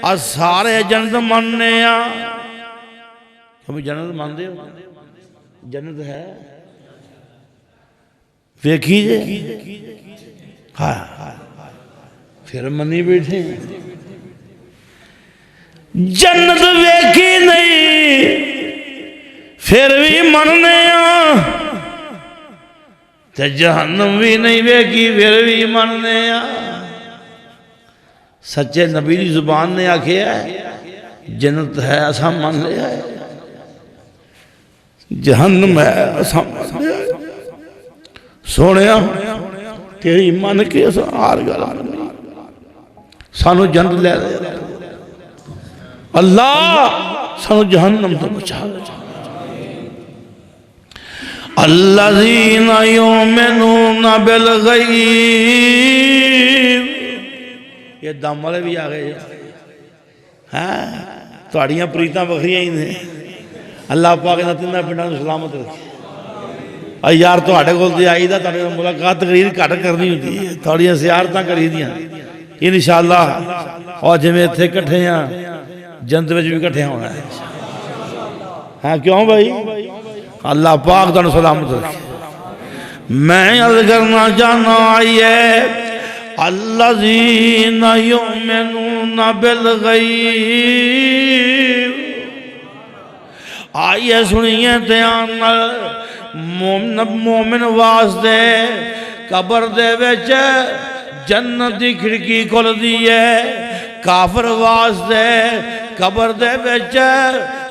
سارے جنت مننے کبھی جنت ماندے ہو جنت ہے ویکھی جے ہاں پھر منی بیٹھے جنت ویکھی نہیں پھر بھی مننے تے جہنم بھی نہیں ویکھی پھر بھی مننے سچے نبی دی زبان نے آکھیا ہے جنت ہے اساں من لیا ہے جہنم ہے اساں من لیا ہے سونیا تیری من کے اساں ہار گلا سانو جنت لے دے اللہ سانو جہنم تو بچا الذین یؤمنون بالغیب یہ دم والے بھی آگئے توڑیاں پریتاں بکھریاں ہی نے اللہ پاک نے تینہ پنڈا نے سلامت رکھے یار تو آٹھے کھولتے آئی دا تاڑے ملاقات تقریر کٹ کرنی ہوتی ہے توڑیاں سیارتاں کری دیاں انشاءاللہ اور جمعے تھے کٹھے ہیں جنت وچ بھی کٹھے ہونا ہے ہاں کیوں بھائی اللہ پاک تاڑے سلامت رکھے میں عرض کرنا چاہنا آئیے الذین یؤمنون بالغیب آئیے سنیے دھیان مومن واسطے قبر دے وچ جنت دی کھڑکی کھل دیئے کافر واسطے قبر دے وچ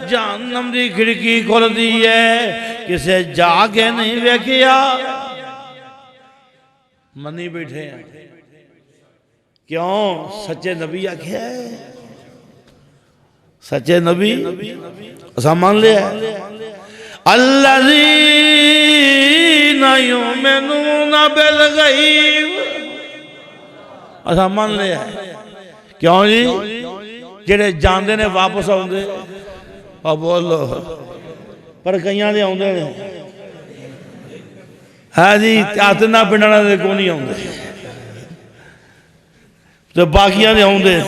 جہنم دی کھڑکی کھل دیئے کسے جا کے نہیں ویکھیا منی بیٹھے ہیں کیوں سچے نبی آکھیا ہے سچے نبی اسا مان لیا ہے الذین یؤمنون بالغیب اسا مان لیا ہے کیوں جی جڑے جاندے نے واپس آؤندے اور بولو پر کئیاں دے آؤندے نے ہاں جی آتنا پنڈانا دے کو نہیں آؤندے تو باقیاں دے آؤندے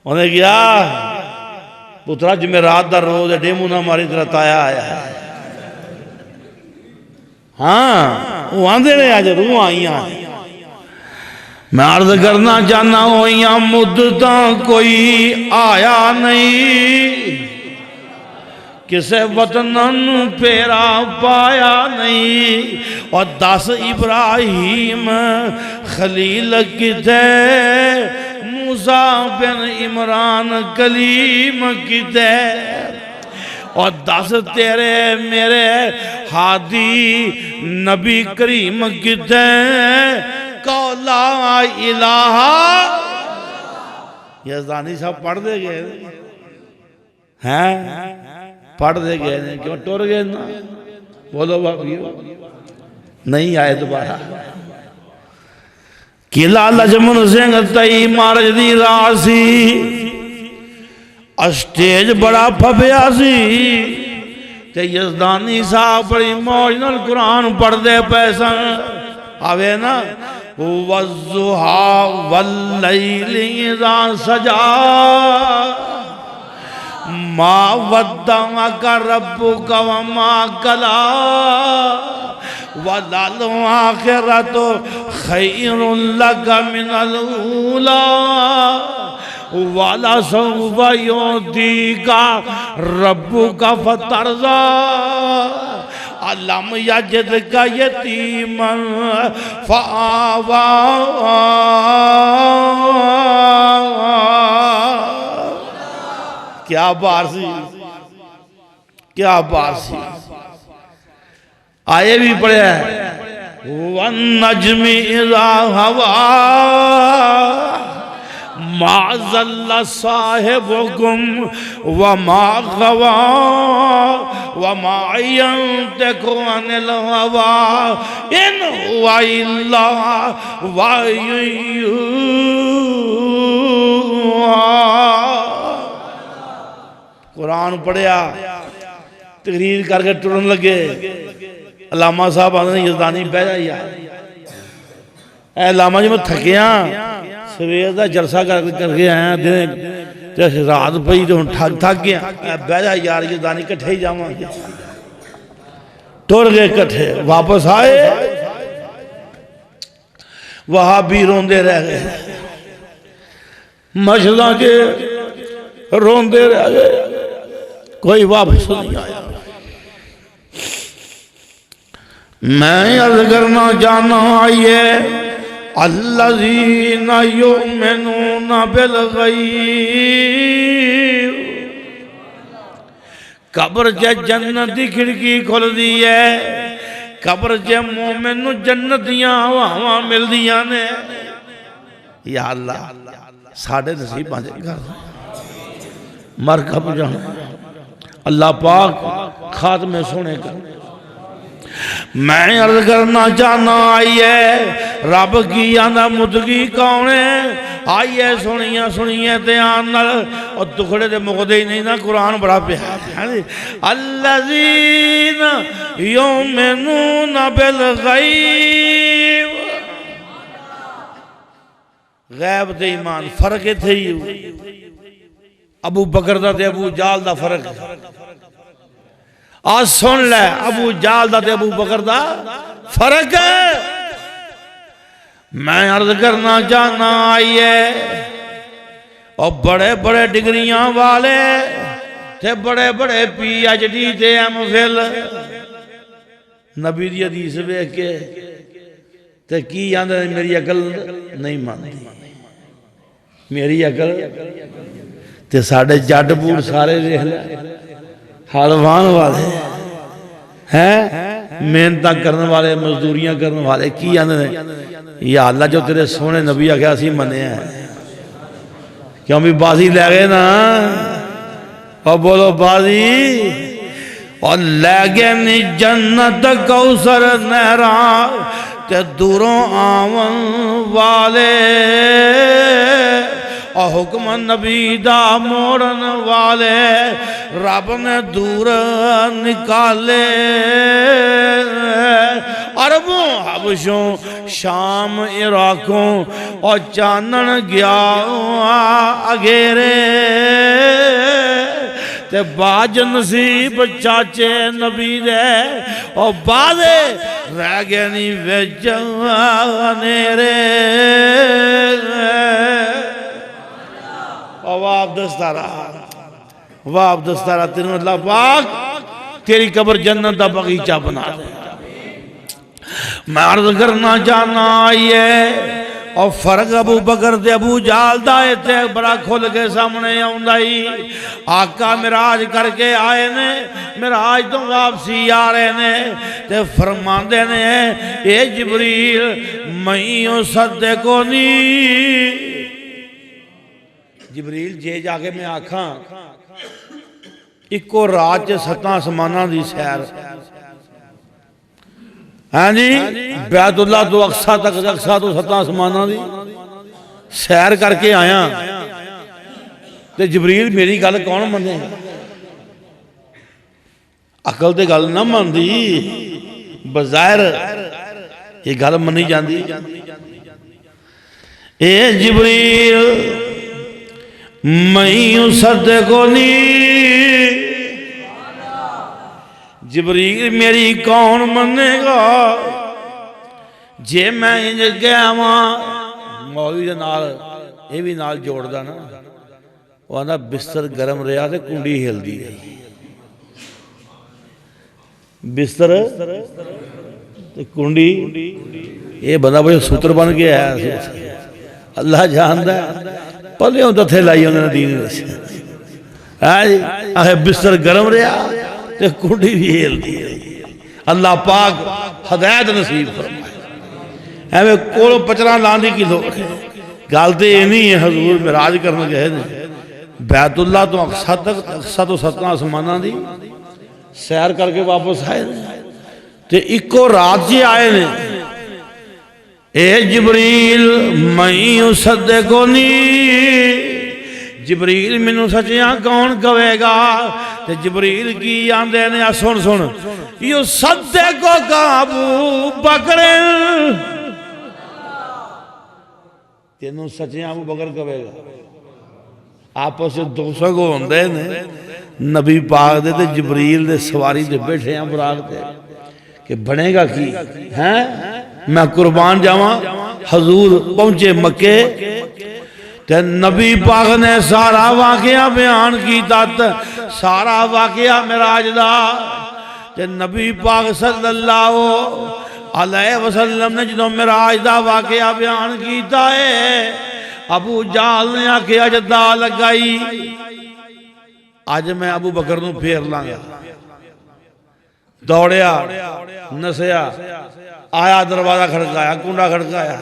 انہیں کیا پترا جمعرات دا روز ڈیمو نہ ماری طرح تایا آیا ہے ہاں وہ آندے نے آج روح آئیاں میں عرض کرنا چاہنا ہوئیاں مدتاں کوئی آیا نہیں کسے وطنن پیرا پایا نہیں اور 10 ابراہیم خلیل کتے موسیٰ بن عمران کلیم کتے اور 10 تیرے میرے ہادی نبی کریم کتے کو لا الہ یزدانی صاحب پڑھ دے گئے ہیں پڑھ دے گئے کیوں ٹور گئے نا بولو باقیو نہیں آئے دوبارہ قلعہ لجمن سنگھ تئی مارج دی راسی اسٹیج بڑا پھپیا سی تے یزدانی صاحب بڑی موجنل قرآن پڑھ دے پیسا آوے نا وَالضُّحَا وَاللَّيْلِ اِذَا سَجَا مَا وَدَّعَكَ رَبُّكَ وَمَا قَلَا وَلَلْآخِرَةُ خَيْرٌ لَكَ مِنَ الْأُولَى وَلَسَوْفَ يُعْطِيكَ رَبُّكَ فَتَرْضَى أَلَمْ يَجِدْكَ يَتِيمًا فَآوَى کیا بارسی کیا بارسی آئے بھی پڑھے ہیں وَالنَّجْمِ إِذَا هَوَى مَا ضَلَّ صَاحِبُكُمْ وَمَا غَوَى وَمَا يَنطِقُ عَنِ الْهَوَى إِنْ هُوَ إِلَّا وَحْيٌ يُوحَى قرآن پڑھیا تقریر کر کے ٹرن لگے علامہ صاحب آنے یزدانی بہ جائیا اے علامہ جی میں تھکیاں سویر دا جلسہ کر کے آیا دن رات پئی تو تھک گیا بہ جا یار یہ دانی کٹھے ہی جاواں گے ٹر گئے کٹھے واپس آئے وہاں بھی روندے رہ گئے مشہدہ کے روندے رہ گئے کوئی واپس نہیں آیا میں عرض کرنا جانا آئیے الذین یؤمنون بالغیب قبر جے جنت دی کھڑکی کھل دی ہے قبر جے مومن نو جنت دیاں ہواواں مل دیاں نے یا اللہ ساڑھے نصیب باندھے کر مرکب جانا اللہ پاک خاتمے سونے کر میں عرض کرنا چاہنا آئیے رب کی آندہ مدگی کونے آئیے سنیے تیان نل اور دکھڑے دے مقدے ہی نہیں نا قرآن بڑا پیار ہے الذین یؤمنون بالغیب غیب تے ایمان فرق تھے ابو بکر دا تے ابو جال دا فرق آج سن لے ابو جال دا تے ابو بکر دا فرق ہے میں عرض کرنا چاہنا آئیے اور بڑے بڑے ڈگریاں والے تے بڑے بڑے پی ایچ ڈی تے ایم فل نبی دی حدیث بے کے تے کی آندھے میری عقل نہیں مانتی میری عقل تے ساڑھے جاڑ بوڑ سارے دیکھ لے حالوان والے ہیں محنتاں کرنے والے مزدوریاں کرنے والے کی آنے یا اللہ جو تیرے سونے نبی آگے اسی منے ہیں کیوں بھی بازی لے گئے نا اور بولو بازی اور لے گئے نی جنت کوثر نہران تے دوروں آون والے اور حکم نبی دا موڑن والے رب نے دور نکالے عربوں حبشوں شام عراقوں اور چانن گیا اگیرے تے باج نصیب چاچے نبی دے اور بازے رہ گئے نی ویجانیرے واب دستارہ واب دستارہ تیرے اللہ پاک تیری قبر جنت دا بغیچہ بنا دے میں عرض کرنا چاہنا آئیے اور فرق ابو بکر دے ابو جال دائے تے بڑا کھل کے سامنے آؤندائی آقا مراج کر کے آئے نے مراج تو واپسی آ رہے نے تے فرمان دے نے اے جبریل میں صدقو نی جبریل جے جا کے میں آکھاں ایک کو رات چے 7 آسماناں دی سیر ہاں جی بیت اللہ تو اقصہ تک اقصہ تو 7 آسماناں دی سیر کر کے آیا تے جبریل میری گل کون منے عقل تے گل نہ من دی بظاہر یہ گل منی جاندی اے جبریل میں صدقو نی جبریل میری کون منے گا جے میں انج گیا ماں مولوی دے نال یہ بھی نال جوڑ دا نا وہ آنا بستر گرم رہا تے کنڈی ہل دی بستر تے کنڈی یہ بندہ بڑے سوتر بن گیا ہے اللہ جاندہ ہے پلے ہوں تھے لائی انہوں نے دین رسی آئے بستر گرم رہا تے کنڈی بھی ہیل دی اللہ پاک ہدایت نصیب فرمائے ہمیں کولو پچران لاندی کی لوگ گالتے یہ نہیں ہے حضور مراج کرنے گئے دیں بیت اللہ تو اقصہ تو 7 آسمانہ دی سیر کر کے واپس آئے دیں تے ایکو رات جی آئے دیں اے جبریل میں صدقو نی جبریل منو سچیاں کون کہے گا تے جبریل کی آندے نے سن یو صدقو کا ابو بکر تینوں سچیاں ابو بکر کہے گا آپس سے 200 کو ہوندے نے نبی پاک دے تے جبریل دے سواری دے بیٹھے ہیں براق دے کہ بنے گا کی ہیں میں قربان جاواں حضور پہنچے مکے تے نبی پاک نے سارا واقعہ بیان کیتا سارا واقعہ معراج دا تے نبی پاک صلی اللہ علیہ وسلم نے جدوں معراج دا واقعہ بیان کیتا ہے ابو جال نے آکے اج دا لگائی آج میں ابو بکر نو پھیر لانگا دوڑیا نسیا آیا دروازہ کھڑکایا کنڈا کھڑکایا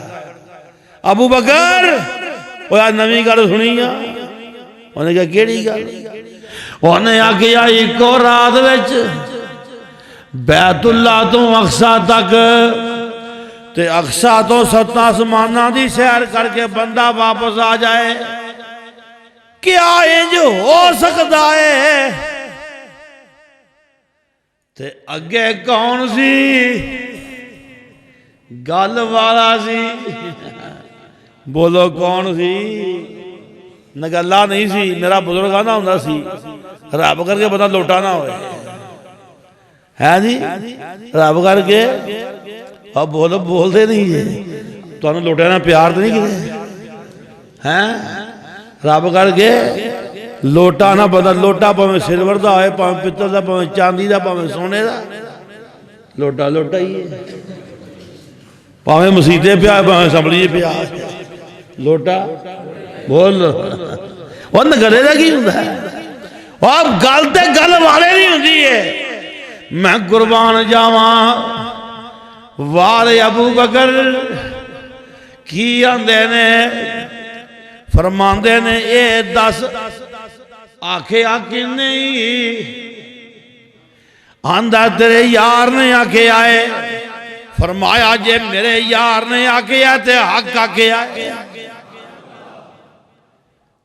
ابو بکر وہ یاد نوی گل سنی انہوں نے کہا کیڑی گل انہوں نے آکے ایک اور رات وچ بیت اللہ تو اقصا تک تے اقصا تو 7 آسمانہ دی سیر کر کے بندہ واپس آ جائے کیا انج ہو سکتا ہے تے اگے کون سی گل والا سی بولو کون سی نگلا نہیں سی میرا بزرگانہ ہوندہ سی رب کر کے بندہ لوٹانا ہوئے ہے جی رب کر کے اب بول دے نہیں ہے تو انہوں لوٹانا پیار تو نہیں کیے ہیں رب کر کے لوٹانا بندہ لوٹا پاویں سلور دا ہوئے پاویں پتر دا پاویں چاندی دا پاویں سونے دا لوٹا لوٹا ہی ہے پاویں مسیطے پہ آئے پاویں سمبلی پہ آئے لوٹا بول وہ نگرے دا کی ہوندہ ہے اب گلتے گل والے نہیں ہوندی ہے میں قربان جاواں والے ابو بکر کی آندے نے فرماندے نے اے 10 آنکھیں آنکھیں نہیں آندہ تیرے یار نے آنکھیں آئے فرمایا جے میرے یار نے آنکھیں آئے تے حق آنکھیں آئے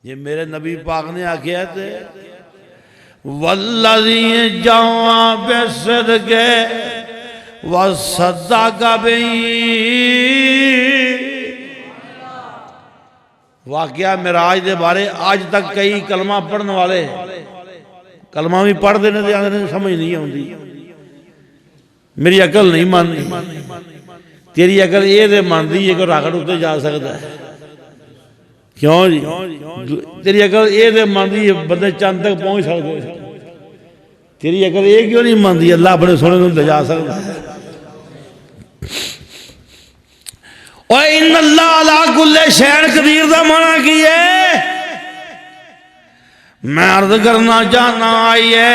یہ میرے نبی پاک نے آنکھیں آئے تے والذی جاواں بے صدقے وَصَدَّقَ بِهِ واقعہ معراج دے بارے آج تک کئی کلمہ پڑھنے والے کلمہ بھی پڑھ دینے دے آنے سمجھ نہیں ہوندی میری عقل نہیں مانتی تیری عقل یہ دے مانتی ہے کہ راکٹ ہوتے جا سکتا ہے کیوں جی تیری عقل یہ دے مانتی ہے بندے چاند تک پہنچ سکتے ہیں تیری عقل یہ کیوں نہیں مانتی اللہ اپنے سونے کو لے جا سکتا ہے وَإِنَّ اللَّهَ عَلَىٰ كُلِّ شَيْءٍ قَدِيرٌ دا معنی کی ہے میں عرض کرنا چاہنا آئیے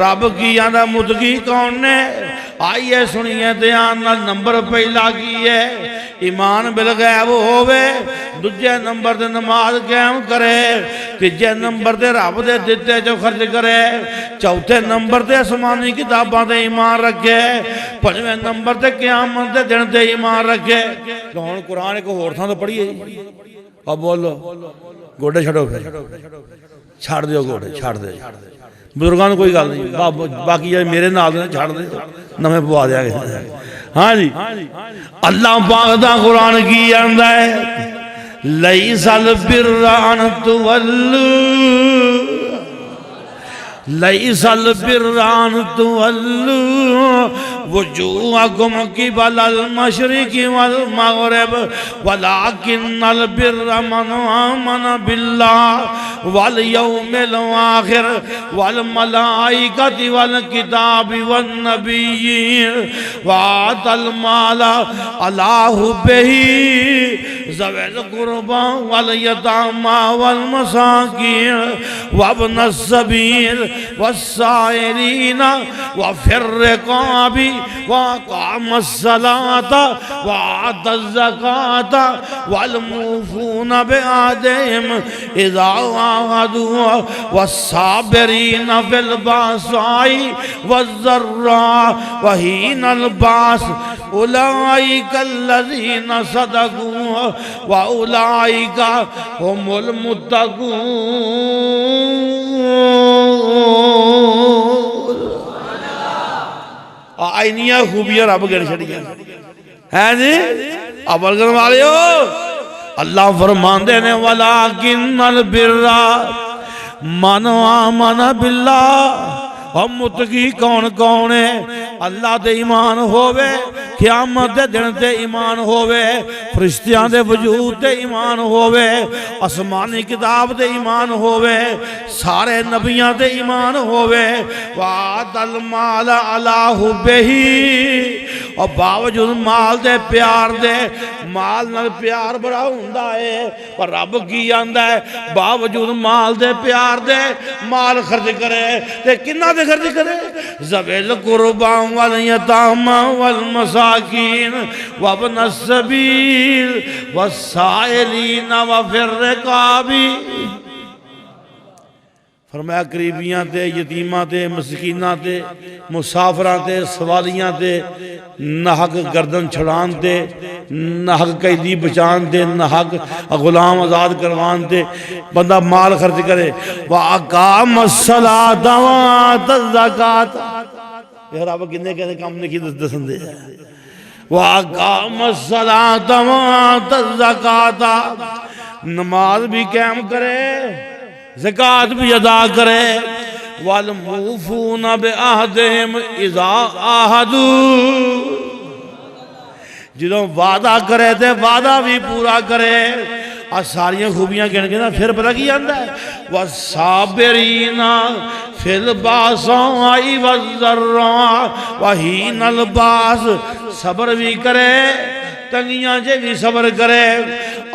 رب کی آدھا متقی کون نے آئیے سنیے دیان نمبر پہلا کی ہے ایمان بالغیب ہوئے دجھے نمبر دے نماز قائم کرے تیجے نمبر دے رب دے دیتے جو خرچ کرے چوتھے نمبر دے اسمانی کتاباں دے ایمان رکھے پنجویں نمبر دے قیامت دے دن دے ایمان رکھے کون قرآن کو ہورتھاں تو پڑھیے اب بولو گوڑے چھڑو پھر چھاڑ دیو گوڑے چھاڑ دے بزرگان کوئی گل نہیں باقی میرے نال نے چھاڑ دے نہ میں پوا دیا گیا ہاں جی اللہ پاک دا قرآن کی آندہ ہے لَيْسَ الْبِرَّ أَن تُوَلُّوا لَيْسَ الْبِرَّ أَن تُوَلُّوا وُجُوهَكُمْ قِبَلَ الْمَشْرِقِ وَالْمَغْرِبِ وَلَكِنَّ الْبِرَّ مَنْ آمَنَ بِاللَّهِ وَالْيَوْمِ الْآخِرِ وَالْمَلَائِكَةِ وَالْكِتَابِ وَالنَّبِيِّينَ وَآتَى الْمَالَ عَلَىٰ حُبِّهِ ذوي القربى واليتامى والمساكين وابن السبيل والسائلين وفي الرقاب وأقام الصلاة وآتى الزكاة والموفون بعهدهم إذا عاهدوا والصابرين في البأساء والضراء وحين البأس أولئك الذين صدقوا وَأُولَئِكَ هُمُ الْمُتَّقُونَ آئینیاں خوبیاں رب گھر چھڑی ہیں ہیں جی اول کرنے والے ہو اللہ فرماندے نے وَلَٰكِنَّ الْبِرَّ مَنْ آمَنَ بِاللَّهِ اور متقی کون کون ہے؟ اللہ دے ایمان ہووے، قیامت دے دن تے ایمان ہووے، فرشتیاں دے وجود تے ایمان ہووے، آسمانی کتاب تے ایمان ہووے، سارے نبیاں تے ایمان ہووے، وَآتَ الْمَالَ عَلَىٰ حُبِّهِ اور باوجود مال دے پیار دے، مال نال پیار بڑا ہوندا ہے، پر رب کی آندا ہے باوجود مال دے پیار دے مال خرچ کرے تے کنہ دے خرچ کرے؟ ذوی القربی والیتامی والمساکین وابن السبیل والسائلین وفی الرقاب۔ فرمایا قریبیاں تے، یتیماں تے، مسکیناں تے، مسافراں تے، سوالیاں تے، نحق گردن چھڑان تے، نحق قیدی بچان تے، نحق غلام آزاد کروان تے بندہ مال خرچ کرے۔ وَأَقَامَ الصَّلَاةَ وَآتَى الزَّكَاةَ یہ رب کنے کنے کام نے کی دسن دے۔ وَأَقَامَ الصَّلَاةَ وَآتَى الزَّكَاةَ نماز بھی قائم کرے، زکاة بھی ادا کرے۔ وَالْمُوفُونَ بِعَهْدِهِمْ إِذَا عَاهَدُوا جدوں وعدہ کرے تے وعدہ بھی پورا کرے۔ اور ساریاں خوبیاں گن کے نا پھر پتہ کی آندا ہے وَالصَّابِرِينَ فِي الْبَأْسَاءِ وَالضَّرَّاءِ وَحِينَ الْبَأْسِ صبر بھی کرے، تنگیاں جے بھی صبر کرے،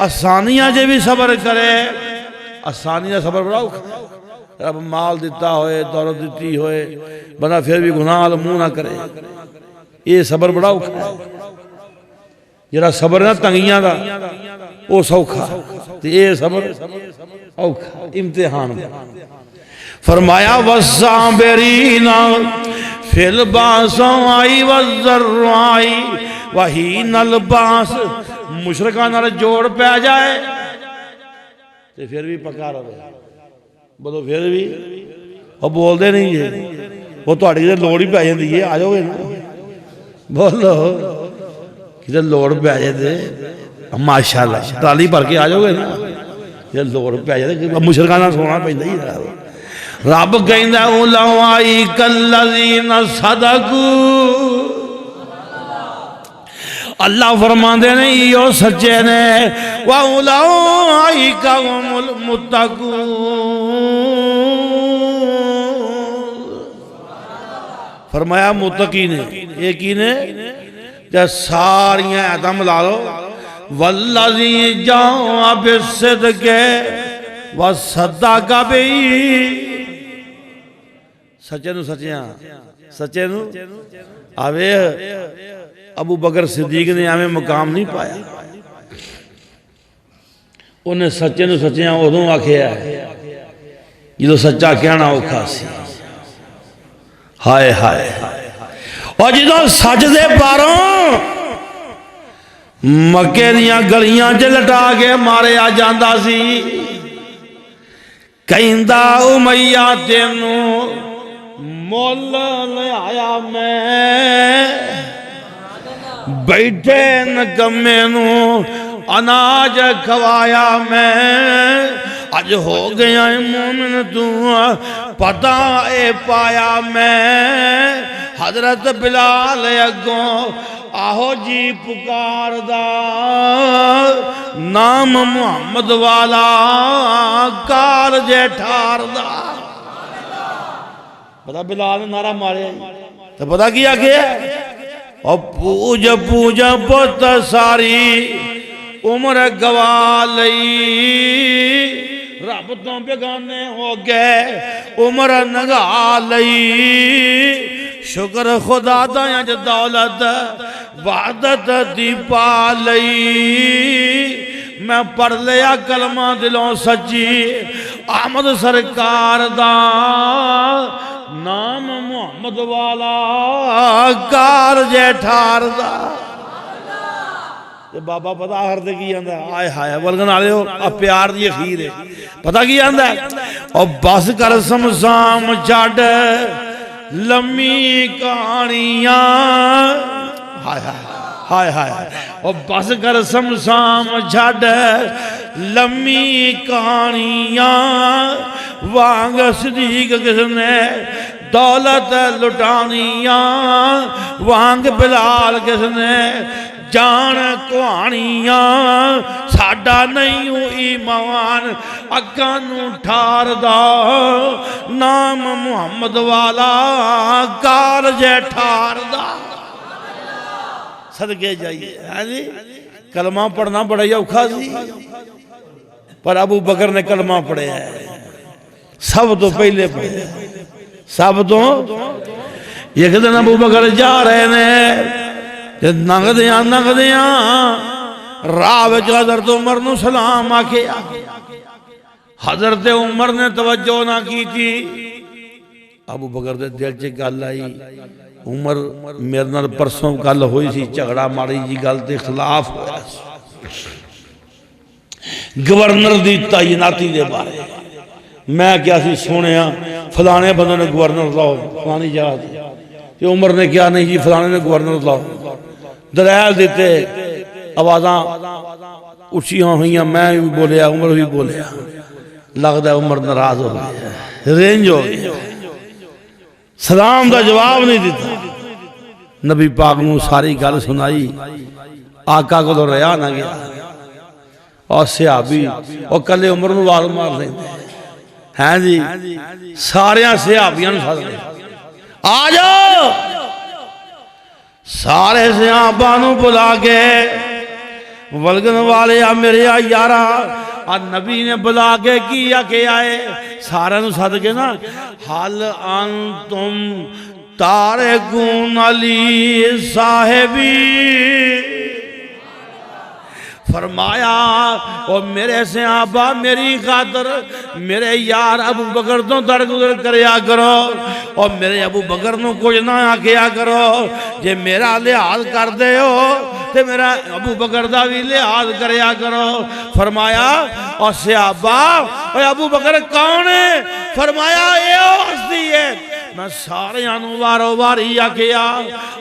آسانیاں جے بھی صبر کرے۔ آسانیاں صبر بڑھاؤ، رب مال دیتا ہوئے، دولت دیتی ہوئے، بندہ پھر بھی گناہ منہ نہ کرے، یہ صبر بڑھاؤ۔ جرا صبر نہ تنگیاں دا وہ سوکھا، یہ صبر اوکھا امتحان۔ فرمایا وَالصَّابِرِينَ فِي الْبَأْسَاءِ وَالضَّرَّاءِ وَحِينَ الْبَأْسِ مشرکاں نال جوڑ پہ جائے تے پھر بھی پکا رہے، بولو پھر بھی وہ بول دے نہیں ہے، وہ تہاڈی کدھر لوڑ ہی پہ جاندی ہے، آ جاؤ گے نا، بولو کدھر لوڑ پہ آ جاتے ماشاءاللہ تالی بھر کے آ جاؤ گے نا، کدھر لوڑ پہ آ جاتے مشرکاں نال سونا پیندا ہی رب کہندا اولئک الذین صدقوا اللہ فرماندے نے یہ سچے نے وَأُولَئِكَ هُمُ الْمُتَّقُونَ فرمایا متقی نے، یہ کی نے جب ساریاں عدم لالو وَالَّذِي جَاءَ بِالصِّدْقِ وَصَدَّقَ بِهِ سچے نو سچے نو آوے ابو بکر صدیق نے ہمیں مقام نہیں پایا، انہیں سچے نو سچیاں ادوں آکھیا ہے جدو سچا کہنا اوکھا سی۔ ہائے ہائے اور جدو سچ دے پاروں مکے دیاں گلیاں چ لٹا کے مارے آ جاندا سی، کہندا امیہ تینوں مول لے آیا میں، بیٹھے نکمے نو اناج کھوایا میں، اج ہو گیا مومن تو پتہ اے پایا میں، حضرت بلال اگوں آہو جی پکار دا نام محمد والا کار جے ٹھار دا۔ پتہ بلال نے نعرہ مارے تو پتہ کیا کیا اور پوج پوج پت ساری عمر گوا لئی، رب تو بیگانے ہو گئے عمر نگا لئی، شکر خدا دایا جو دولت وعدت دی پا لئی، میں پڑھ لیا کلمہ دلوں سچی احمد سرکار دا نام محمد والا کار جے ٹھار دا۔ بابا پتہ آخر دے کی آندہ ہے آئے ہائے ولگن آلے ہو اب پیار دی خیر ہے، پتہ کی آندہ ہے اور بس کر سمسام چاڑ لمی کہانیاں، ہائے ہائے ہائے ہائے او بس کر سمسام چھڑ لمبی کہانیاں وانگ صدیق کس نے دولت لٹانیاں وانگ بلال کس نے جان کوانیاں ساڑا نہیں ہوں ایمان اکانو ٹھار دا نام محمد والا کار جے ٹھار دا صدقے جائیے کلمہ پڑھنا بڑا اوکھا سی پر ابو بکر نے کلمہ پڑھے ہے سب تو پہلے پڑھے سب تو ایک دن ابو بکر جا رہے نے ننگ دیاں راہ وچ حضرت عمر نو سلام آکھے حضرت عمر نے توجہ نہ کی تھی ابو بکر دے دل چ گل آئی عمر میرے نال پرسوں گل ہوئی سی جھگڑا ماڑی جی گل تے خلاف ہوا گورنر دی تعیناتی دے بارے میں کیا سی سونے فلانے بندے نے گورنر لاؤ فلانی جگہ دی کہ عمر نے کیا نہیں جی فلانے نے گورنر لاؤ دلائل دیتے آوازاں اچھیاں ہوئیاں میں بھی بولیا عمر بھی بولیا لگتا ہے عمر ناراض ہو گیا رینج ہو گیا سلام دا جواب نہیں دیتا نبی پاک نو ساری گل سنائی آقا کو تو ریا نہ گیا اور صحابی اور کلے عمر نو وال مار دیں ہیں جی ساریاں صحابیاں نو ساتھ دیں آ جاؤ سارے صحابہ نو بلا کے ولگن والے میرے یارا اور نبی نے بلا کے کیا کہ آئے سارے نو ساتھ کے نا حل انتم تارکون علی صاحبی فرمایا اور میرے صحابہ میری خاطر میرے یار ابو بکر تو درگزر کریا کرو اور میرے ابو بکر نو کچھ نہ آکیا کرو جے میرا لحاظ کر دے ہو تے میرا ابو بکر دا بھی لحاظ کریا کرو فرمایا اور صحابہ اور ابو بکر کون ہے فرمایا اے ہستی ہے میں سارے وارو واری آکیا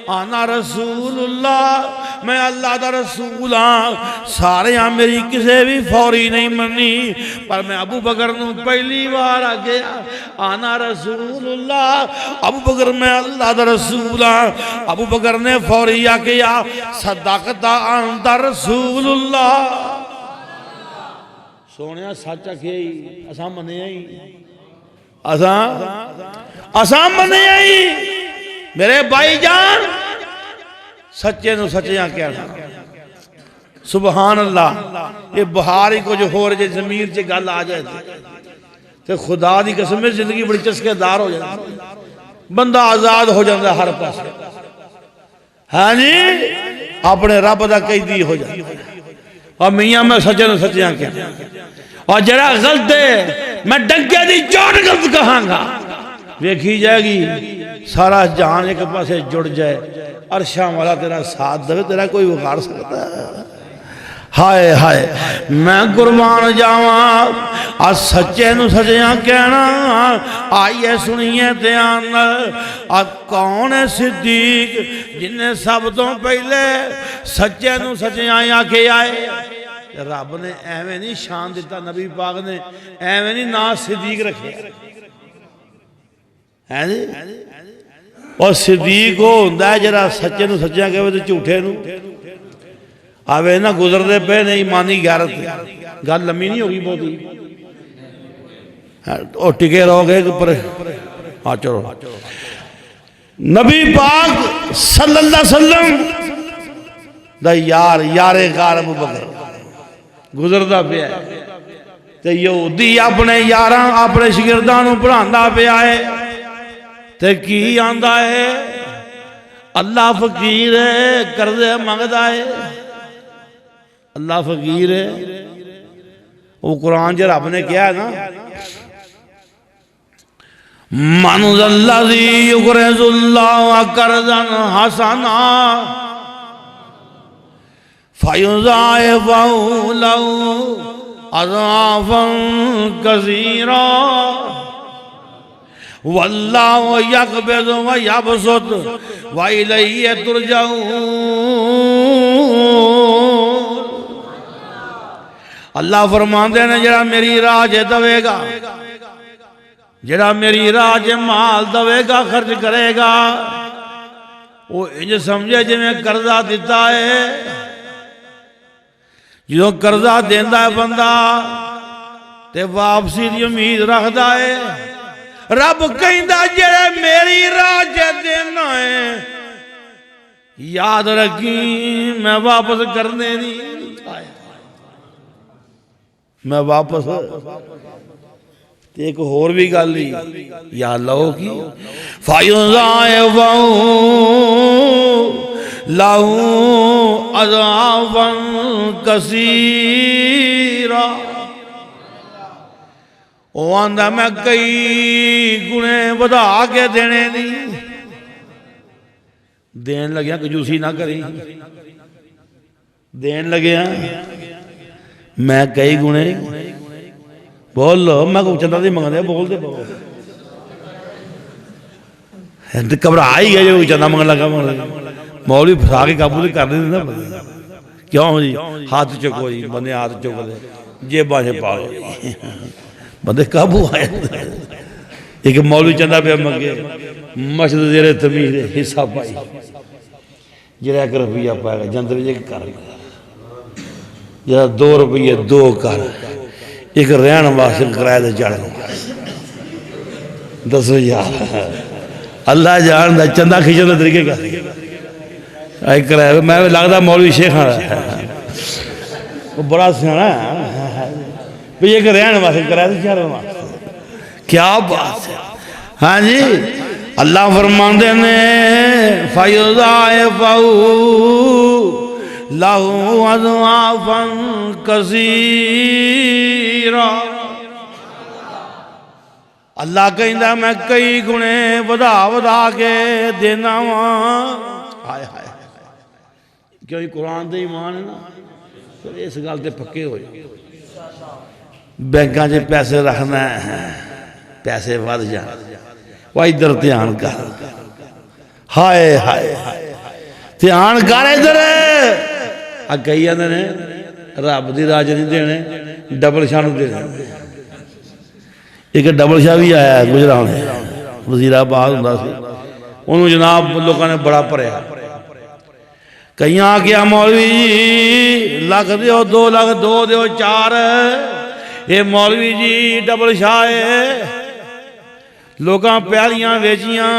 آنا رسول اللہ میں اللہ دا رسول ہاں سارے میری کسے بھی فوری نہیں منی پر میں ابو بکر نو پہلی بار آکیا آنا رسول اللہ ابو بکر میں اللہ دا رسول ہاں ابو بکر نے فوری آکیا صدقتا انت رسول اللہ سونیا سچا کہی اساں منے آئی اساں منے آئی میرے بھائی جان سچے نو سچیاں کہنا سبحان اللہ یہ بہاری کو جو ہو رہے زمین سے گل آ جائے تو خدا دی قسم میں زندگی بڑی چسکے دار ہو جائے بندہ آزاد ہو جاتا ہے ہر پاس ہاں جی اپنے رب دا قیدی ہو جائے اور میاں میں سچے نو سچیاں کہنا اور جرا غلط ہے میں ڈنکے دی چوٹ غلط کہاں گا ویکھی جائے گی سارا جہان ایک پاسے جڑ جائے عرشاں والا تیرا ساتھ دے تیرا کوئی اگاڑ سکتا ہے ہائے ہائے میں قربان جاواں آج سچے نو سچیاں کہنا آئیے سنیے دھیان آج کون ہے صدیق جن نے سب تو پہلے سچے نو سچیاں آکے آئے رب نے ایویں نہیں شان دیتا نبی پاک نے ایویں نہیں ناز صدیق رکھے ہے جی اور صدیق ہو ہندہ ہے جرا سچے نو سچیاں کہے تو جھوٹے نو آوے نہ گزر دے پہ نہیں ایمانی غیرت گل لمبی نہیں ہوگی بہت ہی اور ٹکے رہو گے پر ہاں چلو نبی پاک صلی اللہ علیہ وسلم دا یار غار ابو بکر گزردہ پہ آئے تے یہودی اپنے یاراں اپنے شگردانوں پڑھاندہ پہ آئے تے کی آندہ ہے اللہ فقیر ہے قرضے مانگدا ہے اللہ فقیر ہے وہ قرآن جو رب نے کیا ہے نا من ذا الذی یقرض اللہ قرضا حسنا فیضاعفہ لہ اضعافا کثیرا واللہ یقبض ویبسط وإلیہ ترجعون اللہ فرماندے نے جڑا میری راہ چ دوے گا، جڑا میری راہ چ مال دوے گا، خرچ کرے گا، وہ انج سمجھے جی میں قرضہ دیتا ہے۔ جو قرضہ دیندا ہے بندہ تے واپسی دی امید رکھدا ہے، رب کہندا جڑے میری راہ چ دینا ہے یاد رکھی میں واپس کرنے دی، میں واپس ایک اور بھی گل لی یا اللہ کی فَيُضَاعِفُ لَهُ أَضْعَافًا كَثِيرًا، وہ آندہ میں کئی گنے بدا کے دینے دی، دین لگیا کنجوسی نہ کری، دین لگیا میں کئی گنے بول لو، میں کو چندہ دی منگا دے بول دے بول کبرا آئی گیا جو چندہ منگا لگا مولوی پھسا کے قابو دے کر دے دینا کیوں جی ہاتھ چکو جی بندے ہاتھ چکو دے جیباں سے پا گئے بندے قابو آئے ایک مولوی چندہ پہ منگے مشد زیر تمیز حصہ پائی جرہ ایک روپیہ پائے گا جندر یہ کر گیا جرہ 2 روپیہ 2 کر ایک رہن واسطے کرائے دے چڑھ گیا 10 یار اللہ جان دا چندہ کھیچن دے طریقے کا ایک کرائے میں لگتا مولوی شیخ وہ بڑا سیانا ہے بھی ایک رہن واسطے کرائے دے چڑھ گیا کیا بات ہے ہاں جی اللہ فرماندے نے فَيُضَاعِفُ لَهُ أَضْعَافًا كَثِيرًا، اللہ کہندا میں کئی گنے ودا کے دینا ہاں ہائے ہائے کیوں یہ قرآن دے ایمان ہے نا تو اس گل تے پکے ہو جائے بینکاں چ پیسے رکھنا ہے پیسے ود جان وہ ادھر دھیان کر ہائے ہائے دھیان کر ادھر کئی آدھے نے رب دی راج نہیں دینے ڈبل شاہ نوں دینے ایک ڈبل شاہ بھی آیا ہے گجران وزیر آباد ہوندا سی انہوں جناب لوگوں نے بڑا پڑھیا کہیں آ گیا مولوی جی لاکھ دیو 2 لاکھ 2 دیو 4 یہ مولوی جی ڈبل شاہ ہے لوگاں پیالیاں ویچیاں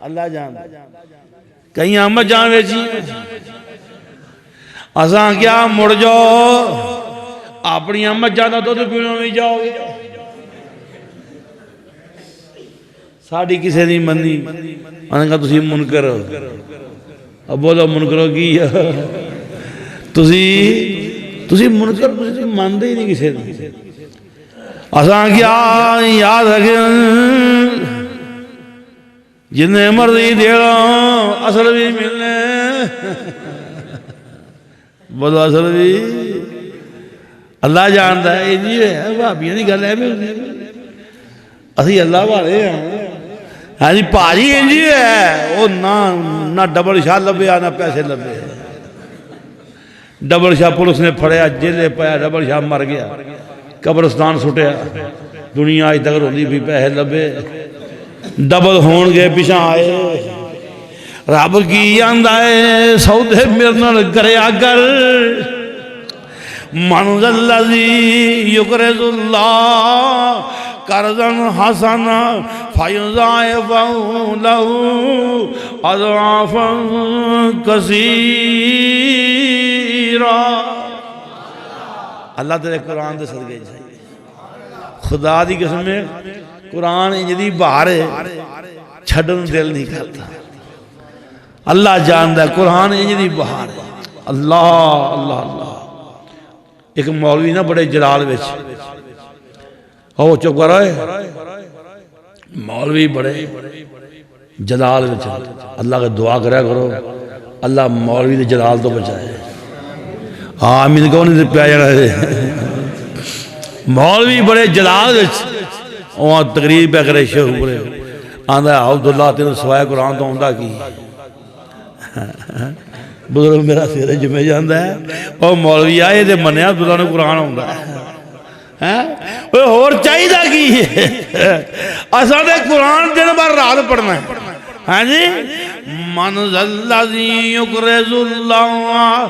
اللہ جان کہیں مجھاں ویچیاں اساں کیا مڑ جاؤ اپنی مجھاں دا دودھ پینے نہیں جاؤ گے ساڑی کسے نہیں منی انہوں نے کہا تسی منکر ہو اب بولو منکروں کی تسی منکر تسی ماندے ہی نہیں کسے نہیں اساں کیا یاد رکھیں جنہیں مرضی دے رہا اصل بھی ملنے بولو اصل بھی اللہ جانتا ہے جی ہے بھابیاں نہیں گل ہے اسی اللہ والے ہیں ہاں جی پاجی جی ہے وہ نہ ڈبل شاہ لبے نہ پیسے لبے ڈبل شاہ پولیس نے پھڑیا جیلے پایا ڈبل شاہ مر گیا قبرستان سٹیا دنیا آج تک روندی بھی پیسے لبے ڈبل ہون گے پیچھا آئے رب کی آندہ ہے سودے مرنر کریا کر منذ اللذی یقرض اللہ قرضاً حسنا فَيُضَاعِفُهُ لَهُ أَضْعَافًا كَثِيرًا اللہ تیرے قرآن دے صدقے جائے خدا دی قسم میں قرآن انجدی باہر ہے چھڑن دل نہیں کرتا اللہ جاندہ ہے قرآن انجدی باہر ہے اللہ اللہ اللہ ایک مولوی نا بڑے جلال ویچ ہو چکا رہے مولوی بڑے جلال ویچ اللہ کا دعا کریا کرو اللہ مولوی دے جلال تو بچائے آمین کون نہیں پیا جانا ہے مولوی بڑے جلال ویچ وہاں تقریر پہ کرے شہر بڑے آندھا ہے عبداللہ تیرے سوائے قرآن تو ہوندہ کی بزرگ میرا سر جمے جاندہ ہے اور مولوی آئے دے منیا دلانو قرآن ہوندہ ہے اور چاہی دا کی اصلا دے قرآن دن بار رات پڑھنا ہے ہاں جی من ذلذی یقرض اللہ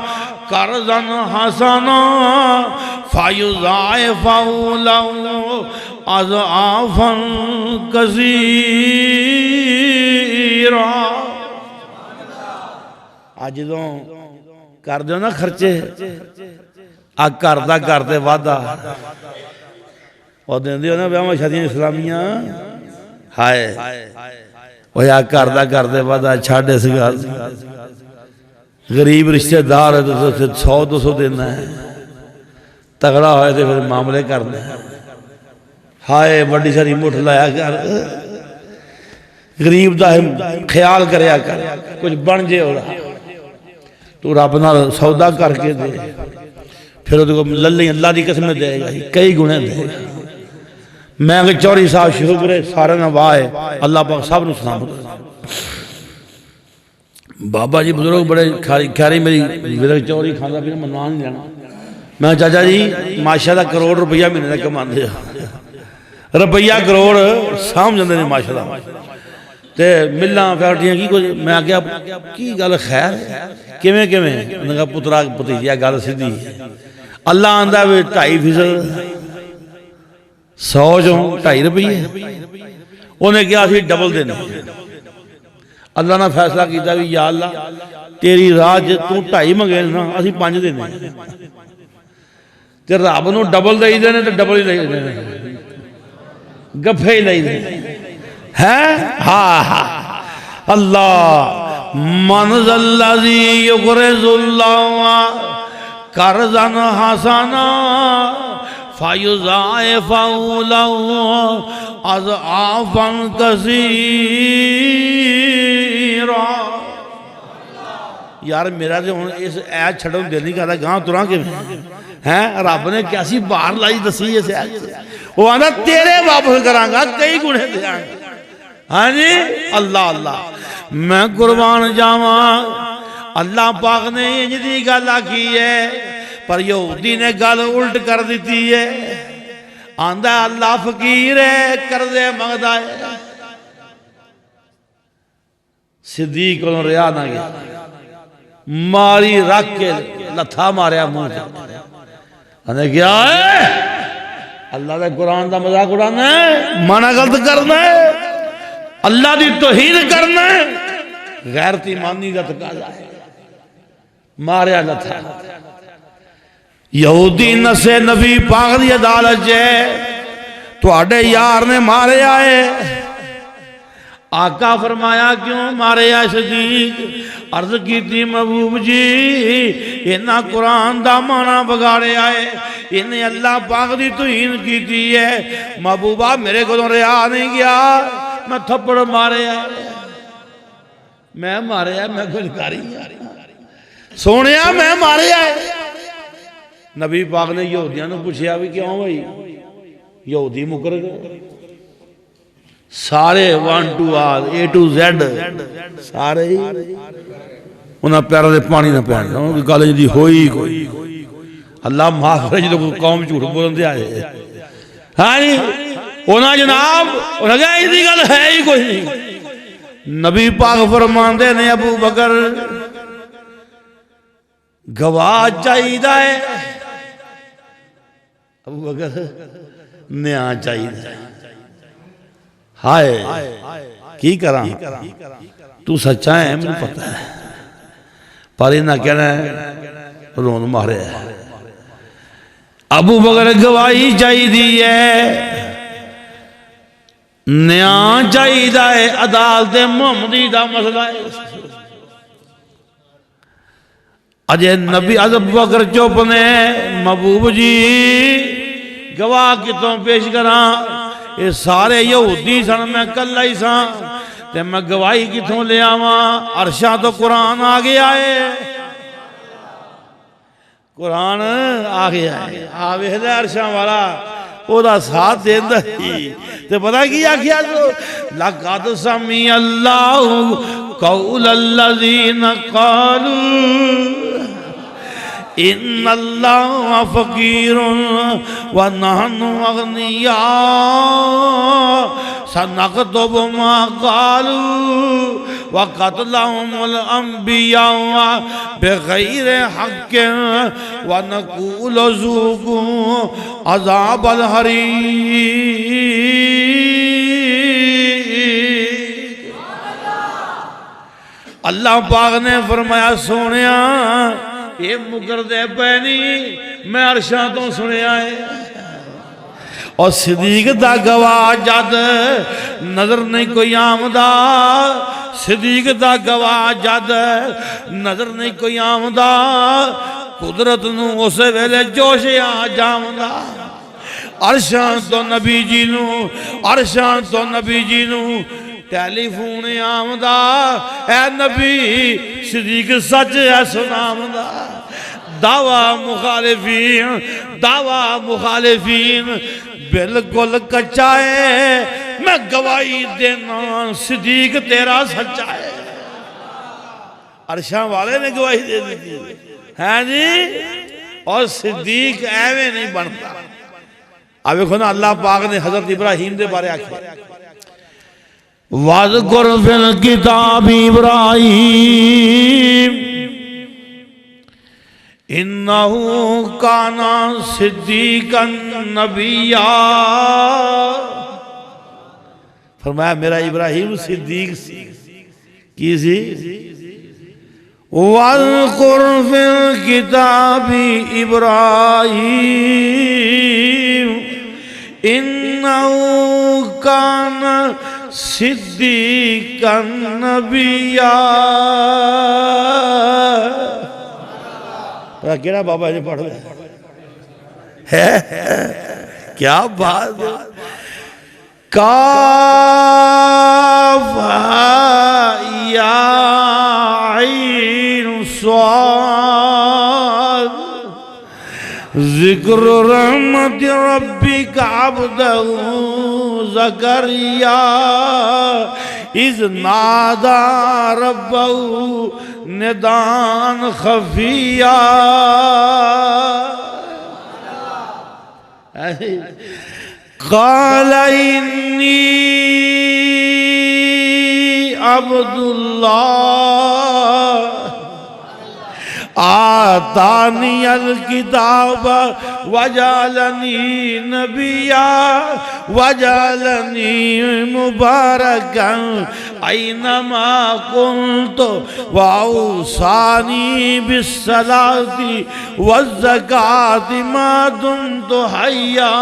قرضا حسنا فیضاعفہ لہ اضعافا کثیرا آج دوں کر دیو نا خرچے آگ کردہ کرتے وعدہ اور دین دیو نا بیاما شادیاں اسلامیاں ہائے وہ یا کردہ کرتے وعدہ چھاڑے سے گال غریب رشتہ دار ہے تو 100-200 دینا ہے تگڑا ہوئے تھے پھر معاملے کرنے ہائے بڑی ساری مٹھ لایا کر غریب دا خیال کریا کر کچھ بن جے ہو رہا تو رب نہ سودا کر کے دے پھر تو للی اللہ دی قسم دے گا کئی گنے دے گا میں کہ چوری صاحب شکر ہے سارے نوائے اللہ پاک صاحب نے سلامت بابا جی بزرگ بڑے کھاری میری ورک چوری کھانا پینا منوان نہیں لینا میں چاچا جی ماشاءاللہ کروڑ روپیہ میں نے کمان دیا روپیہ کروڑ سام جاندے نے ماشاءاللہ تے ملنا فیکٹریاں کی کوئی میں کیا کی گل خیر کیویں انہاں کا پترا پتیجا گل سیدھی اللہ آندا وے 2.5% 100 جو 2.5 روپیے انہیں کیا اسی ڈبل دینا اللہ نے فیصلہ کیتا بھی یا اللہ تیری راج تو 2.5 منگے نا اسی 5 دینے تے رب نو ڈبل دے دینے تے ڈبل ہی لے دینے گفے ہی لے دینے ہے ہاں اللہ من ذلذی یقرض اللہ قرضا حسنا فیضاعفہ لہ اضعافا کثیرا یار میرا جو اس ایت چھڑوں دل نہیں کہتا گاں تران کے ہیں رب نے کیسی بار لائی دسی اس ایت وہ آنا تیرے واپس کرانگا کئی گنے دے آنگا ہاں جی اللہ میں قربان جاواں اللہ پاک نے یہ جدی گالا کی ہے پر یہودی نے گال الٹ کر دیتی ہے آندہ اللہ فقیر ہے قرضے مغدہ ہے صدیق انہوں ریا نہ گیا ماری رکھ کے لتھا ماریا مجھے انہیں کیا ہے اللہ دے قرآن دا مذاق اڑانا ہے مانا غلط کرنا ہے اللہ دی توہین کرنا ہے غیرت ایمانی دا تقاضا ہے ماریا لتھا یہودی نسے نبی پاک دی عدالت جے تو اڈے یار نے مارے آئے آقا فرمایا کیوں مارے آئے صدیق عرض کی تھی محبوب جی انہاں قرآن دا مانا بگاڑے آئے انہیں اللہ پاک دی توہین کی تھی ہے محبوبہ میرے کو تو ریا نہیں گیا میں تھپڑ مارے آئے میں مارے آئے میں گلکاری سونیا میں مارے آئے نبی پاک نے یہودیاں نے پوچھیا بھی کیوں بھائی یہودی مکر گئے سارے 1 to all A to Z سارے انہاں پیارا دے پانی نہ پیانی انہوں کی گالیں جدی ہوئی کوئی اللہ معاف کرے جدو قوم جھوٹ بولن دے آئے ہاں جی انہاں جناب انہاں کہا ایسی گل ہے ہی کوئی نہیں نبی پاک فرمان دے نے ابو بکر گواہ چاہیدہ ہے ابو بکر نیا چاہیدہ ہے ہائے کی کراں تو سچا ہے مجھے پتہ ہے پر انہاں کہنا ہے رون مارے ہے ابو بکر گواہی چاہی دی ہے نیا چاہی دا ہے عدالت محمدی دا مسئلہ ہے اجے نبی ابو بکر چوپ نے محبوب جی گواہ کتوں پیش کراں یہ سارے یہودی سن میں کل ہی سان تے میں گواہی کتوں لے آواں عرشاں تو قرآن آگے آئے قرآن آگے آئے آوے دے عرشاں والا او دا ساتھ دین دا ہی تے پتہ کیا کیا تو لَقَدْ سَمِعَ اللَّهُ قول الذین قالوا ان اللہ فقیر ونحن اغنیاء سنکتب ما قالوا وقتلهم الانبیاء بغیر حق ونقول ذوقوا عذاب الحریق. اللہ پاک نے فرمایا سونیا یہ مکردے پینی میں عرشاں تو سنیا ہے اور صدیق دا گواہ جد نظر نہیں کوئی آمدہ صدیق دا گواہ جد نظر نہیں کوئی آمدہ قدرت نو اسے ویلے جوش آ جامدہ عرشاں تو نبی جی نو عرشاں تو نبی جی نو ٹیلی فون آمدہ اے نبی صدیق سچ ہے سنامدہ دعویٰ مخالفین بالکل کچا ہے میں گواہی دینا صدیق تیرا سچا ہے. عرشاں والے نے گواہی دے دی ہے جی اور صدیق ایویں نہیں بنتا. اب دیکھو نا اللہ پاک نے حضرت ابراہیم دے بارے آکھے وَاذْكُرْ فِي الْكِتَابِ إِبْرَاهِيمَ إِنَّهُ كَانَ صِدِّيقًا نَبِيًّا. فرمایا میرا ابراہیم صدیق کی سی. وَاذْكُرْ فِي الْكِتَابِ إِبْرَاهِيمَ إِنَّهُ كَانَ صدیقاً نبیّا. کیڑا بابا نے پڑھ ہے کیا بات ہے. کاف یا عین صاد ذکر رحمت ربک عبدہ زکریا اذ نادا ربہ ندان خفیا. قال انی عبداللہ آتانی الکتاب وجعلنی نبیا وجعلنی مبارکا اینما کنت واوصانی بالصلاة والزکاة ما دمت حیا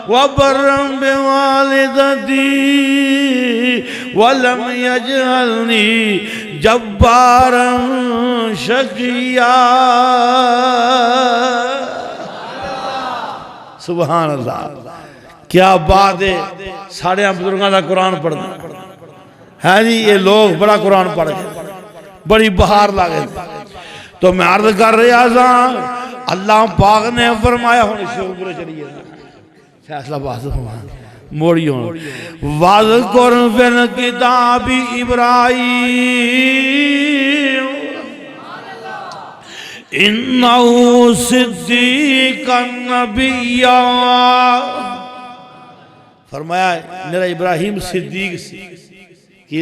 وبرا بوالدتی ولم یجعلنی جبارا شقیا. سبحان اللہ کیا بات ہے. ساڑھے بزرگاں دا قرآن پڑھنا ہے جی. یہ لوگ بڑا قرآن پڑھ گئے بڑی بہار لگے. تو میں عرض کر رہا تھا اللہ پاک نے فرمایا ہونے سے اوپر چلیے فیصلہ بات موڑی ہوں. وَاذْكُرْ فِي الْكِتَابِ إِبْرَاهِيمَ إِنَّهُ صِدِّيقًا نَبِيًّا. فرمایا میرا ابراہیم صدیق کی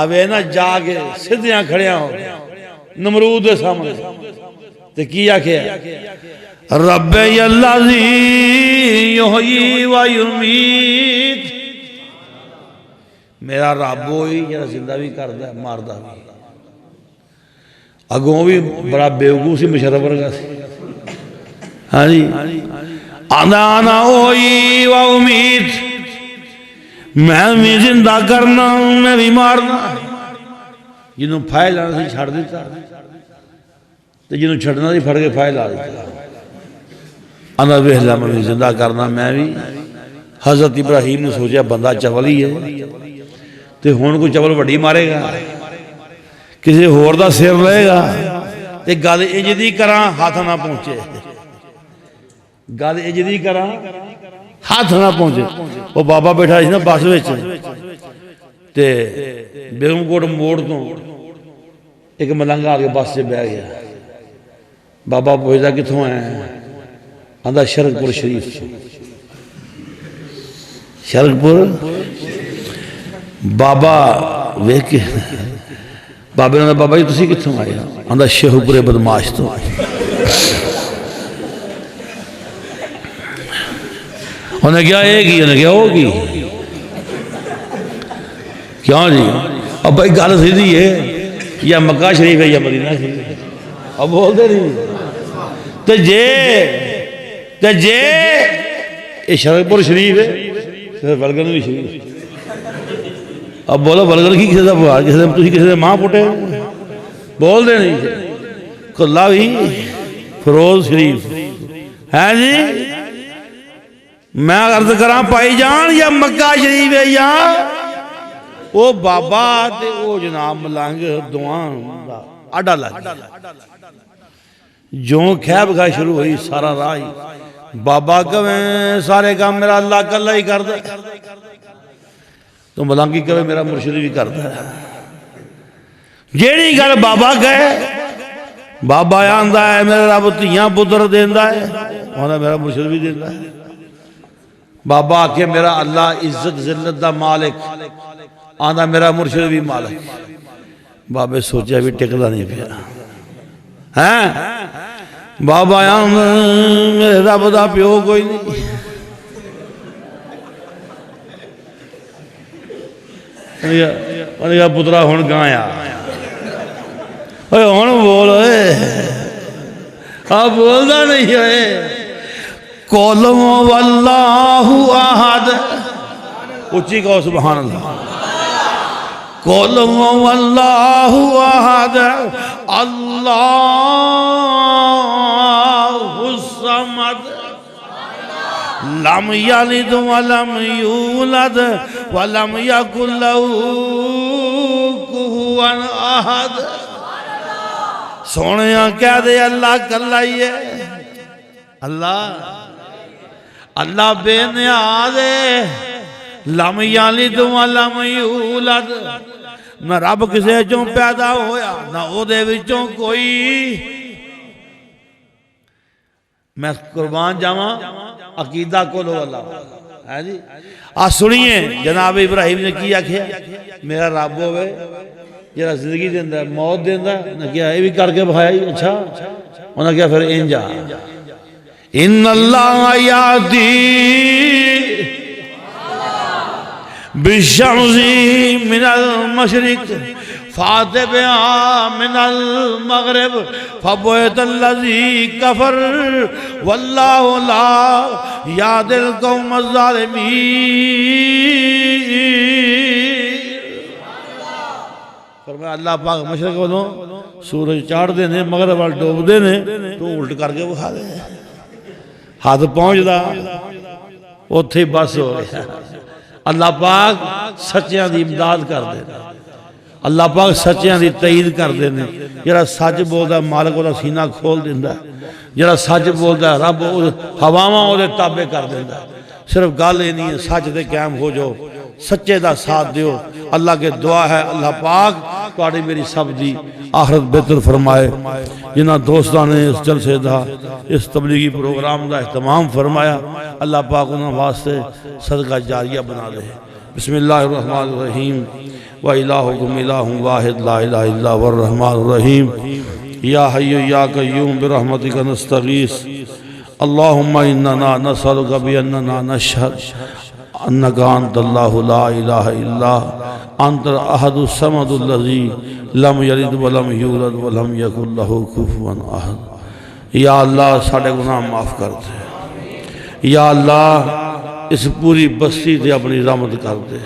آوے نا جاگے صدیاں کھڑیاں ہو نمرود دے سامنے تو کیا کیا ربی اللذی یحیی و یمیت. میرا رب ہوئی جنہا زندہ بھی کردہ ماردہ بھی. اگوں بھی بڑا بیوگو سی مشرف رکھا سی. ہاں جی آنا ہوئی و امید میں بھی زندہ کرنا میں بھی مارنا. جنہوں پھائے لانا سی چھڑ دیتا تو جنہوں چھڑنا سی پھڑ کے پھائے لا دیتا. انا بہلا میں زندہ کرنا میں بھی. حضرت ابراہیم نے سوچا بندہ چول ہی ہے تو ہون کو چول وڈی مارے گا کسی ہور دا سیر لے گا تے گل اجدی کراں ہاتھ نہ پہنچے. گل اجدی کراں ہاتھ نہ پہنچے. وہ بابا بیٹھا اس نے بس وچ تے بیگم کوٹ موڑ تو ایک ملنگا آگے بس سے بہ گیا بابا پوچھتا کتوں آئے آندھا شرک پور شریف سے شرک پور بابا ویکھ کے بابے نے بابا جی تسی کتوں آئے آندھا شیخ پورے بدماش تو انہیں کیا ایک ہی انہیں کیا ہوگی کیوں جی اب بھائی گل سیدھی ہے یا مکہ شریف ہے یا مدینہ شریف ہے اب بول دے نہیں تے جے یہ شرک پور شریف ہے بلگن بھی شریف اب بولو بلگن کی کسی دا تسی کسی دے ماں پوٹے بول دے نہیں کلا بھی فروز شریف ہے جی میں عرض کراں پائی جان یا مکہ شریف ہے یا وہ بابا تے وہ جناب ملانگ دعان اڈا لگ جو کھیب گا شروع ہوئی سارا رائی بابا کہیں سارے کام میرا اللہ کل ہی کر دے تو ملانگی کہیں میرا مرشد بھی کر دے جیڑی گل بابا کہے بابا آندہ ہے میرا رب تیاں پتر دیندہ ہے وہاں میرا مرشد بھی دیندہ ہے بابا آکے میرا اللہ عزت ذلت دا مالک آندہ میرا مرشد بھی مالک بابے سوچا بھی ٹکلا نہیں پیا بابا میرے رب دا پیو کوئی نہیں انہیں پترا ہون گایا ہون بول آپ بولنا نہیں ہے قولم واللہ احد اچھی کہو سبحان اللہ قولم واللہ احد اللہ الصمد لم یلد ولم یولد ولم یکن لہ کفوا احد سونیاں کہہ دے اللہ کلا ہی ہے اللہ بے نیاز ہے لم یلد ولم یولد نہ رب کسے چوں پیدا ہویا نہ او دے وچوں کوئی میں قربان جاواں عقیدہ کولو اللہ ہے جی سنیے جناب ابراہیم نے کیا کیا میرا رب ہوئے جرا زندگی دیندہ ہے موت دیندہ ہے نہ کیا یہ بھی کر کے بھائی اچھا انہوں نے کیا پھر انجا ان اللہ یادی بالشمس من المشرق فاتح بها من المغرب فبویت الذی کفر واللہ لا یاد القوم الظالمین فرمایا اللہ پاک مشرق والوں سورج چاڑ دینے مغرب وال ڈوب دینے تو الٹ کر کے بخا دے ہاتھ پہنچ دا اتھے بس ہو گیا اللہ پاک سچیاں دی امداد کر دے اللہ پاک سچیاں دی تائید کر دے جڑا سچ بولدا مالک دا سینہ کھول دیندا جڑا سچ بولدا رب ہواواں اودے تابع کر دیندا صرف گل ہی نہیں سچ تے قائم ہو جاؤ سچے دا ساتھ دیو اللہ کے دعا ہے اللہ پاک تواڈی میری سب دی آخرت بہتر فرمائے جنہاں دوستاں نے اس جلسے دا اس تبلیغی پروگرام دا اہتمام فرمایا اللہ پاک انہاں واسطے صدقہ جاریہ بنا دے بسم اللہ الرحمن الرحیم وَإِلَٰهُكُمْ إِلَٰهٌ وَاحِدٌ لَا إِلَٰهَ إِلَّا هُوَ الرَّحْمَٰنُ الرَّحِيمُ يَا حَيُّ يَا قَيُّومُ بِرَحْمَتِكَ نَسْتَغِيثُ اللهم إننا نسألك بأننا نشهد أنك أنت الله لا إله إلا أنت الأحد الصمد الذي لم يلد ولم يولد ولم يكن له كفوا أحد یا اللہ ساڑھے گناہ معاف کر دے یا اللہ اس پوری بستی تے اپنی رحمت کر دے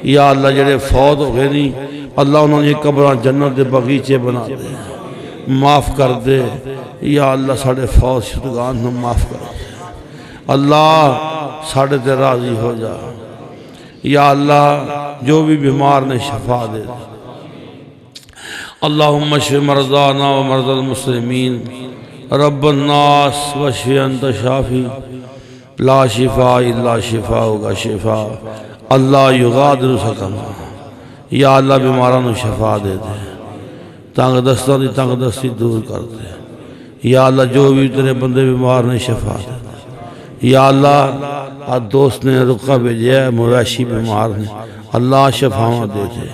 یا اللہ جڑے فوت ہو گئے نہیں اللہ انہوں نے قبران جنت دے بغیچے بنا دے معاف کر دے یا اللہ ساڑھے فوت شدگان نے معاف کر دے اللہ ساڑھے تے راضی ہو جا یا اللہ جو بھی بیمار نے شفا دے اللہم اشف مرضانا و مرضى المسلمین رب الناس واشف انت شافی لا شفاء الا شفاء کا شفاء اللہ یغادر سقما یا اللہ بیماروں کو شفا دے دے، تنگ دستوں کی تنگ دستی دور کر دے، یا اللہ جو بھی تیرے بندے بیمار نے شفا دے دے، یا اللہ آج دوست نے رقہ بھیجا ہے مویشی بیمار نے، اللہ شفاواں دے دے،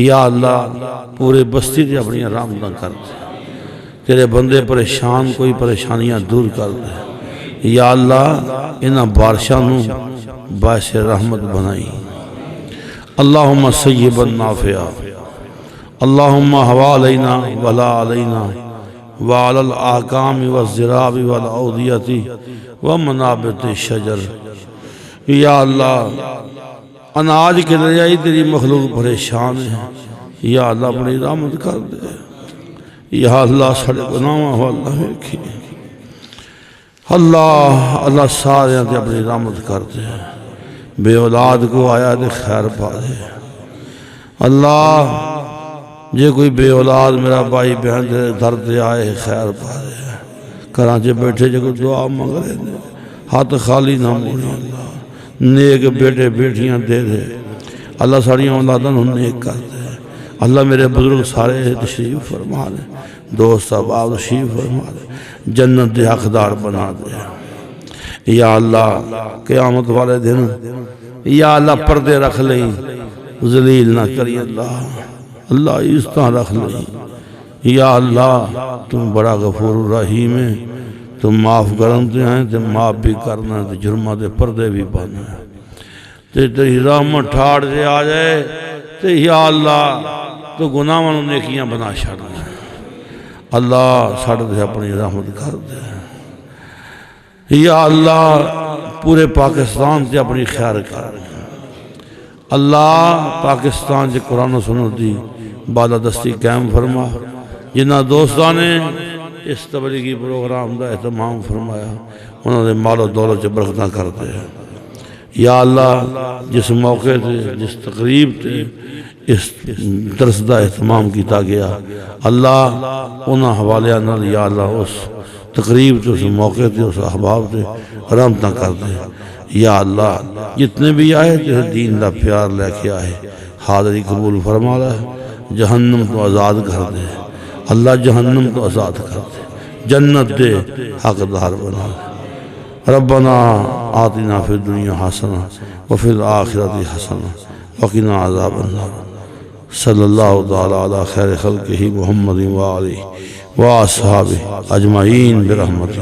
یا اللہ پورے بستی سے اپنی رحمتاں کر دے، تیرے بندے پریشان کوئی پریشانیاں دور کر دے، یا اللہ انہاں بارشاں نوں باعث رحمت بنائی، اللہم سیبا نافعا، اللہم ہوا علینا ولا علینا وعلی الاحکام والزراب والاودیت ومنابت الشجر، یا اللہ اناج کے دریائی تیری مخلوق پریشان ہے، یا اللہ اپنی رحمت کر دے، یا اللہ سڑے گناہاں ہو اللہ ویکھی، اللہ سارے تے اپنی رحمت کر دے، بے اولاد کو آیا دے خیر پا دے، اللہ جے کوئی بے اولاد میرا بھائی بہن دے درد آئے خیر پا دے، کراچے بیٹھے جے کوئی دعا مانگ رہے دے، ہاتھ خالی نہ موڑی، اللہ نیک بیٹے بیٹیاں دے دے، اللہ ساری اولاداں نوں نیک کر دے، اللہ میرے بزرگ سارے تشریف فرما دے، دوست احباب تشریف فرما دے، جنت دے حقدار بنا دے، یا اللہ قیامت والے دن یا اللہ پردے رکھ لیں ذلیل نہ کری، اللہ عزتاں رکھ لیں، یا اللہ تم بڑا غفور الرحیم ہے، تم معاف کرن تے ہیں تے معاف بھی کرنا ہے تے جرمہ دے پردے بھی بانا ہے، تے تیری رحمت ٹھاڑ سے آ جائے تے یا اللہ تو گناہاں نوں نیکیاں بنا چھڑنا ہے، اللہ ساڈے تے اپنی رحمت کر دے، یا اللہ پورے پاکستان سے اپنی خیر کر، اللہ پاکستان سے قرآن و سنت دی بالادستی قائم فرما، جنہ دوستان نے اس تبلیغی پروگرام دا اہتمام فرمایا انہوں نے مال و دولت سے برکتاں کر دے، یا اللہ جس موقع تے جس تقریب تے اس درس دا اہتمام کیتا گیا، اللہ انہاں حوالیاں نال یا اللہ اس تقریب تے اس موقع تے اس احباب تے رحمتاں کر دے، یا اللہ جتنے بھی آئے تیرے دین دا پیار لے کے آئے حاضری قبول فرما لے، جہنم تو آزاد کر دے، اللہ جہنم تو آزاد کر دے، جنت دے حقدار بنا دے، ربنا آتنا فی الدنیا حسنہ وفی الآخرۃ حسنہ وقنا عذاب النار، صلی اللہ تعالی علی خیر خلقہ محمد وآلہ وآصحابہ اجمعین برحمتہ۔